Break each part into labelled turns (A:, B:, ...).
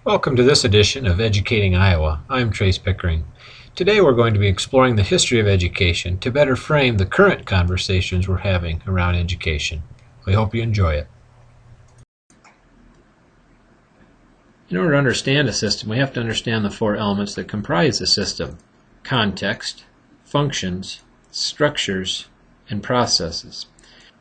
A: Welcome to this edition of Educating Iowa. I'm Trace Pickering. Today we're going to be exploring the history of education to better frame the current conversations we're having around education. We hope you enjoy it. In order to understand a system, we have to understand the four elements that comprise the system: context, functions, structures, and processes.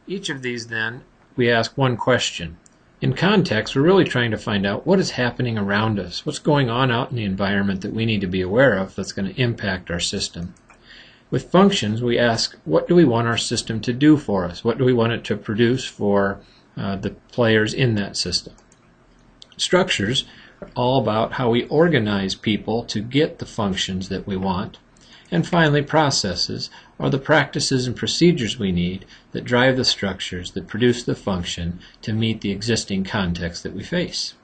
A: Each of these then, we ask one question. In context, we're really trying to find out what is happening around us, what's going on out in the environment that we need to be aware of that's going to impact our system. With functions, we ask, what do we want our system to do for us? What do we want it to produce for the players in that system? Structures are all about how we organize people to get the functions that we want. And finally, processes are the practices and procedures we need that drive the structures that produce the function to meet the existing context that we face.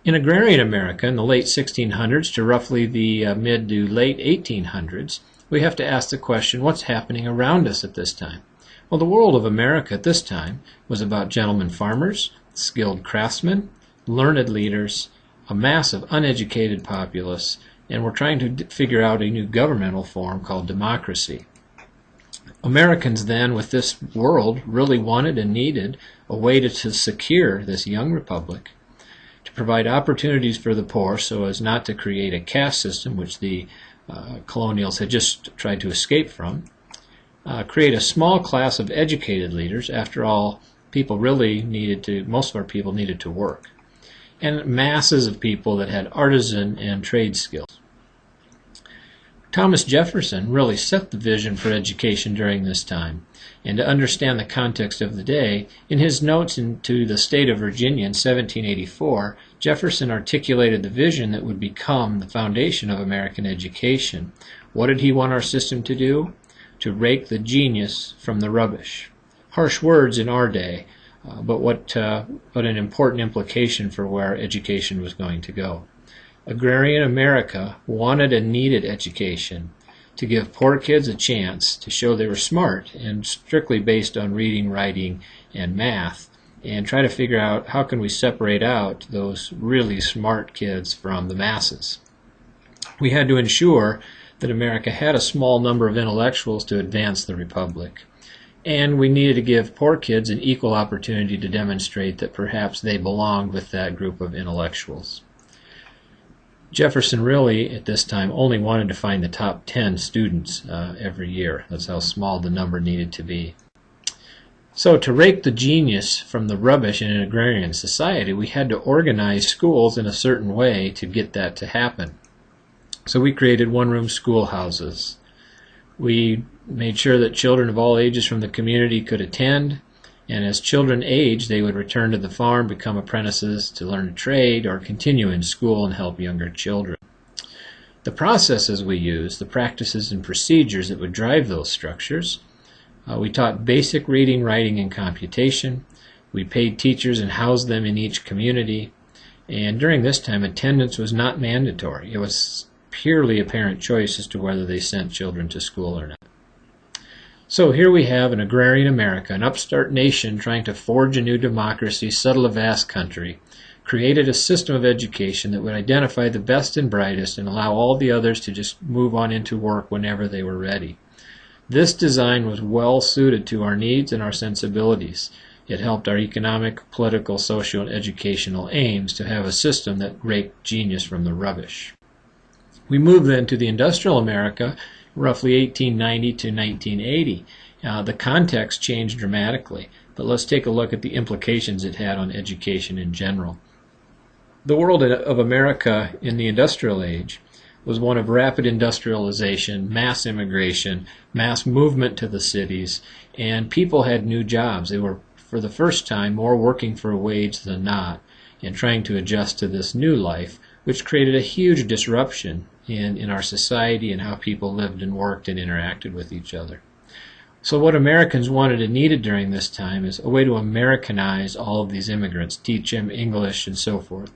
A: In agrarian America in the late 1600s to roughly the mid to late 1800s, we have to ask the question, what's happening around us at this time? Well, the world of America at this time was about gentlemen farmers, skilled craftsmen, learned leaders, a mass of uneducated populace, and we're trying to figure out a new governmental form called democracy. Americans then, with this world, really wanted and needed a way to secure this young republic, to provide opportunities for the poor so as not to create a caste system, which the colonials had just tried to escape from, create a small class of educated leaders. After all, most of our people needed to work, and masses of people that had artisan and trade skills. Thomas Jefferson really set the vision for education during this time, and to understand the context of the day, in his notes into the state of Virginia in 1784, Jefferson articulated the vision that would become the foundation of American education. What did he want our system to do? To rake the genius from the rubbish. Harsh words in our day, but what an important implication for where education was going to go. Agrarian America wanted and needed education to give poor kids a chance to show they were smart and strictly based on reading, writing, and math, and try to figure out how can we separate out those really smart kids from the masses. We had to ensure that America had a small number of intellectuals to advance the republic. And we needed to give poor kids an equal opportunity to demonstrate that perhaps they belonged with that group of intellectuals. Jefferson really, at this time, only wanted to find the top 10 students every year. That's how small the number needed to be. So to rake the genius from the rubbish in an agrarian society, we had to organize schools in a certain way to get that to happen. So we created one-room schoolhouses. We made sure that children of all ages from the community could attend, and as children aged, they would return to the farm, become apprentices to learn a trade, or continue in school and help younger children. The processes we used, the practices and procedures that would drive those structures, we taught basic reading, writing, and computation. We paid teachers and housed them in each community, and during this time, attendance was not mandatory. It was purely a parent choice as to whether they sent children to school or not. So here we have an agrarian America, an upstart nation trying to forge a new democracy, settle a vast country, created a system of education that would identify the best and brightest and allow all the others to just move on into work whenever they were ready. This design was well suited to our needs and our sensibilities. It helped our economic, political, social, and educational aims to have a system that raked genius from the rubbish. We move then to the industrial America, roughly 1890 to 1980. The context changed dramatically, but let's take a look at the implications it had on education in general. The world of America in the industrial age was one of rapid industrialization, mass immigration, mass movement to the cities, and people had new jobs. They were, for the first time, more working for a wage than not, and trying to adjust to this new life, which created a huge disruption in our society and how people lived and worked and interacted with each other. So what Americans wanted and needed during this time is a way to Americanize all of these immigrants, teach them English and so forth.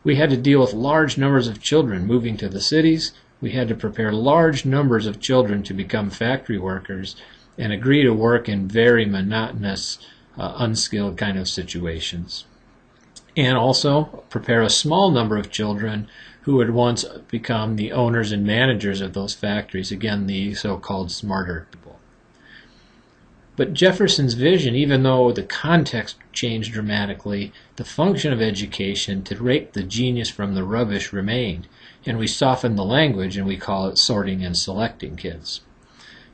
A: We had to deal with large numbers of children moving to the cities. We had to prepare large numbers of children to become factory workers and agree to work in very monotonous, unskilled kind of situations. and also prepare a small number of children who would once become the owners and managers of those factories, again, the so-called smarter people. But Jefferson's vision, even though the context changed dramatically, the function of education to rake the genius from the rubbish remained, and we softened the language and we call it sorting and selecting kids.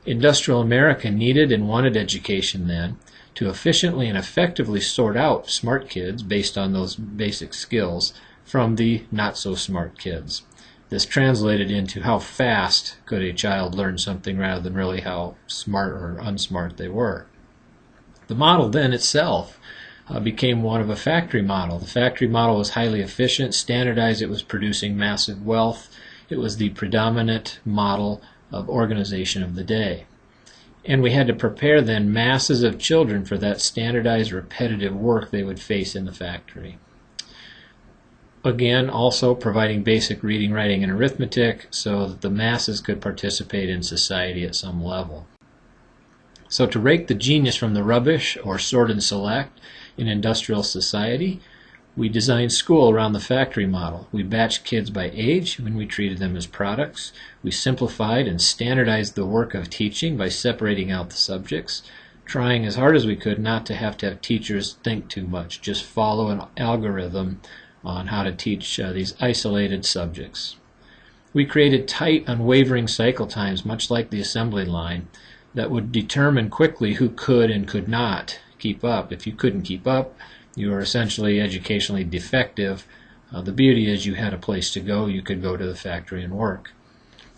A: Industrial America needed and wanted education then to efficiently and effectively sort out smart kids based on those basic skills from the not-so-smart kids. This translated into how fast could a child learn something rather than really how smart or unsmart they were. The model then itself became one of a factory model. The factory model was highly efficient, standardized, it was producing massive wealth. It was the predominant model of organization of the day. And we had to prepare then masses of children for that standardized repetitive work they would face in the factory. Again, also providing basic reading, writing, and arithmetic so that the masses could participate in society at some level. So to rake the genius from the rubbish, or sort and select, in industrial society, we designed school around the factory model. We batched kids by age when we treated them as products. We simplified and standardized the work of teaching by separating out the subjects, trying as hard as we could not to have teachers think too much, just follow an algorithm on how to teach these isolated subjects. We created tight, unwavering cycle times, much like the assembly line, that would determine quickly who could and could not keep up. If you couldn't keep up, you were essentially educationally defective. The beauty is you had a place to go. You could go to the factory and work.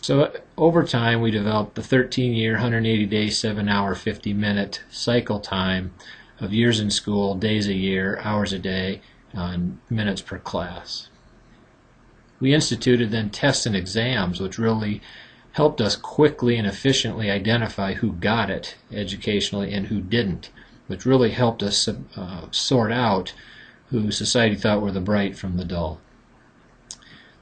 A: So over time, we developed the 13-year, 180-day, 7-hour, 50-minute cycle time of years in school, days a year, hours a day, and minutes per class. We instituted then tests and exams, which really helped us quickly and efficiently identify who got it educationally and who didn't, which really helped us sort out who society thought were the bright from the dull.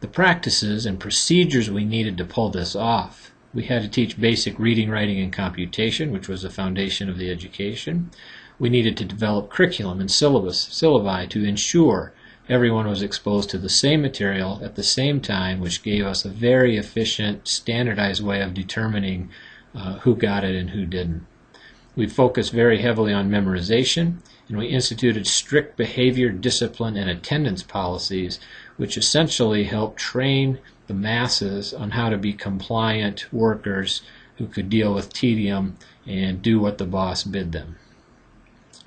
A: The practices and procedures we needed to pull this off. We had to teach basic reading, writing, and computation, which was the foundation of the education. We needed to develop curriculum and syllabi to ensure everyone was exposed to the same material at the same time, which gave us a very efficient, standardized way of determining who got it and who didn't. We focused very heavily on memorization, and we instituted strict behavior, discipline, and attendance policies, which essentially helped train the masses on how to be compliant workers who could deal with tedium and do what the boss bid them.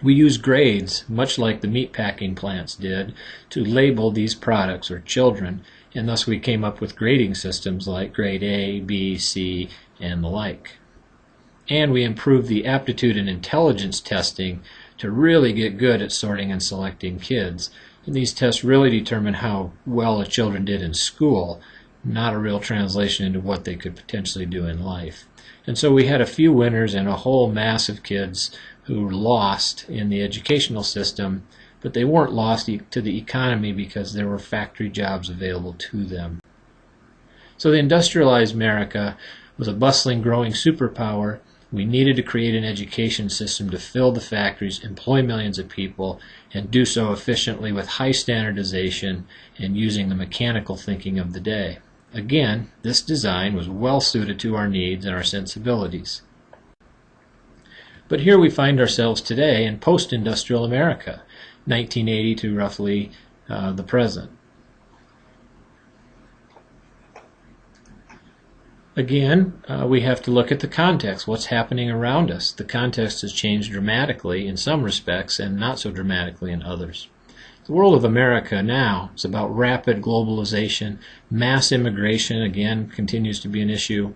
A: We used grades, much like the meatpacking plants did, to label these products or children, and thus we came up with grading systems like grade A, B, C, and the like. And we improved the aptitude and intelligence testing to really get good at sorting and selecting kids. And these tests really determine how well the children did in school, not a real translation into what they could potentially do in life. And so we had a few winners and a whole mass of kids who lost in the educational system, but they weren't lost to the economy because there were factory jobs available to them. So the industrialized America was a bustling, growing superpower. We needed to create an education system to fill the factories, employ millions of people, and do so efficiently with high standardization and using the mechanical thinking of the day. Again, this design was well suited to our needs and our sensibilities. But here we find ourselves today in post-industrial America, 1980 to roughly the present. Again, we have to look at the context, what's happening around us. The context has changed dramatically in some respects and not so dramatically in others. The world of America now is about rapid globalization, mass immigration, again, continues to be an issue,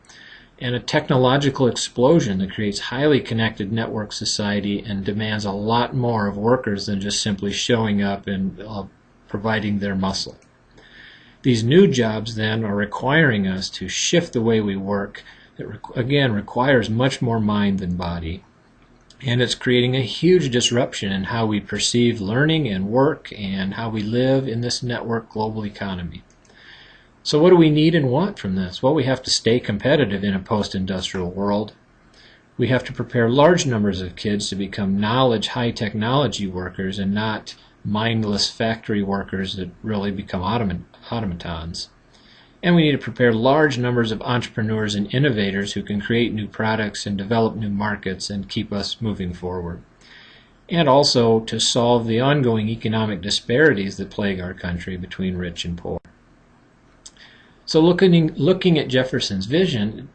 A: and a technological explosion that creates highly connected network society and demands a lot more of workers than just simply showing up and providing their muscle. These new jobs then are requiring us to shift the way we work. It again requires much more mind than body. And it's creating a huge disruption in how we perceive learning and work and how we live in this network global economy. So what do we need and want from this? Well, we have to stay competitive in a post-industrial world. We have to prepare large numbers of kids to become knowledge, high technology workers and not mindless factory workers that really become automatons. And we need to prepare large numbers of entrepreneurs and innovators who can create new products and develop new markets and keep us moving forward. And also to solve the ongoing economic disparities that plague our country between rich and poor. So looking at Jefferson's vision,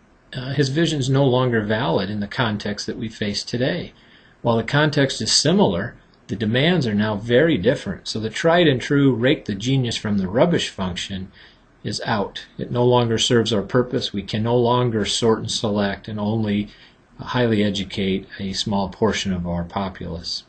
A: his vision is no longer valid in the context that we face today. While the context is similar, the demands are now very different. So the tried and true rake the genius from the rubbish function is out. It no longer serves our purpose. We can no longer sort and select and only highly educate a small portion of our populace.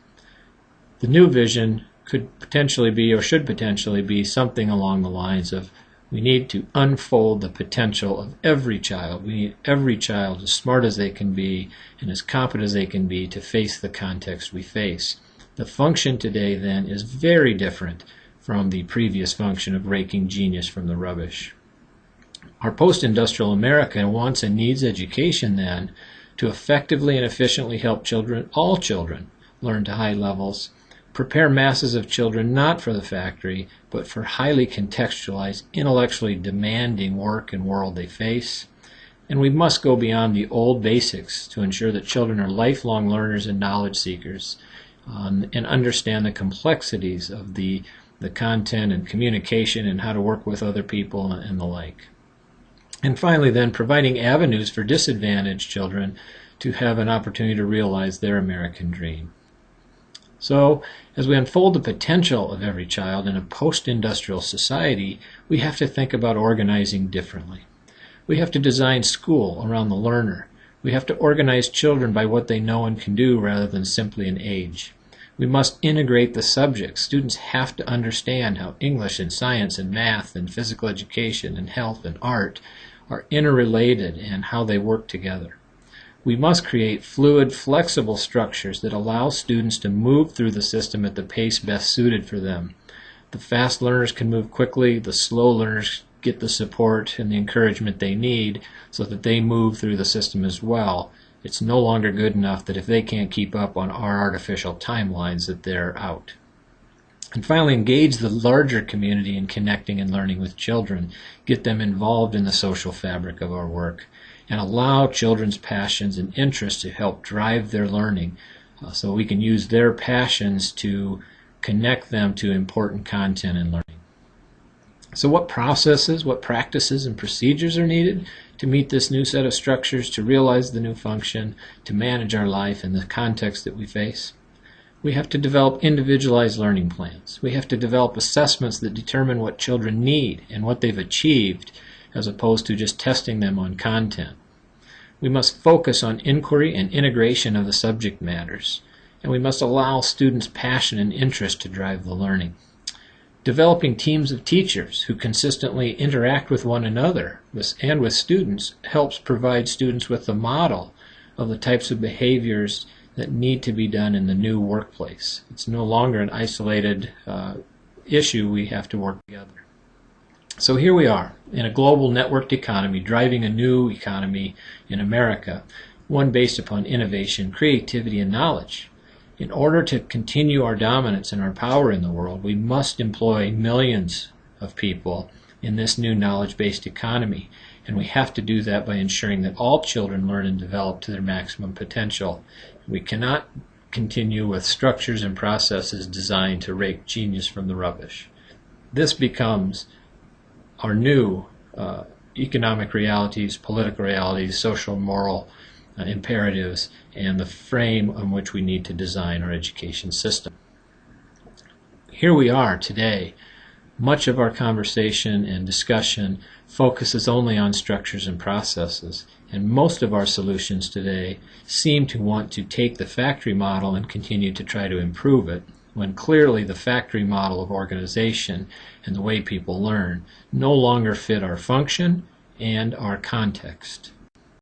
A: The new vision could potentially be, or should potentially be, something along the lines of, we need to unfold the potential of every child. We need every child as smart as they can be and as competent as they can be to face the context we face. The function today, then, is very different from the previous function of raking genius from the rubbish. Our post-industrial America wants and needs education, then, to effectively and efficiently help children, all children, learn to high levels, prepare masses of children not for the factory, but for highly contextualized, intellectually demanding work and world they face. And we must go beyond the old basics to ensure that children are lifelong learners and knowledge seekers, and understand the complexities of the content and communication and how to work with other people and the like. And finally, then, providing avenues for disadvantaged children to have an opportunity to realize their American dream. So, as we unfold the potential of every child in a post-industrial society, we have to think about organizing differently. We have to design school around the learner. We have to organize children by what they know and can do rather than simply an age. We must integrate the subjects. Students have to understand how English and science and math and physical education and health and art are interrelated and how they work together. We must create fluid, flexible structures that allow students to move through the system at the pace best suited for them. The fast learners can move quickly, the slow learners get the support and the encouragement they need so that they move through the system as well. It's no longer good enough that if they can't keep up on our artificial timelines that they're out. And finally, engage the larger community in connecting and learning with children. Get them involved in the social fabric of our work, and allow children's passions and interests to help drive their learning so we can use their passions to connect them to important content and learning. So what processes, what practices and procedures are needed to meet this new set of structures, to realize the new function, to manage our life in the context that we face? We have to develop individualized learning plans. We have to develop assessments that determine what children need and what they've achieved, as opposed to just testing them on content. We must focus on inquiry and integration of the subject matters, and we must allow students' passion and interest to drive the learning. Developing teams of teachers who consistently interact with one another and with students helps provide students with the model of the types of behaviors that need to be done in the new workplace. It's no longer an isolated issue. We have to work together. So here we are in a global networked economy, driving a new economy in America, one based upon innovation, creativity, and knowledge. In order to continue our dominance and our power in the world, we must employ millions of people in this new knowledge-based economy, and we have to do that by ensuring that all children learn and develop to their maximum potential. We cannot continue with structures and processes designed to rake genius from the rubbish. This becomes our new economic realities, political realities, social, moral imperatives, and the frame on which we need to design our education system. Here we are today. Much of our conversation and discussion focuses only on structures and processes, and most of our solutions today seem to want to take the factory model and continue to try to improve it, when clearly the factory model of organization and the way people learn no longer fit our function and our context.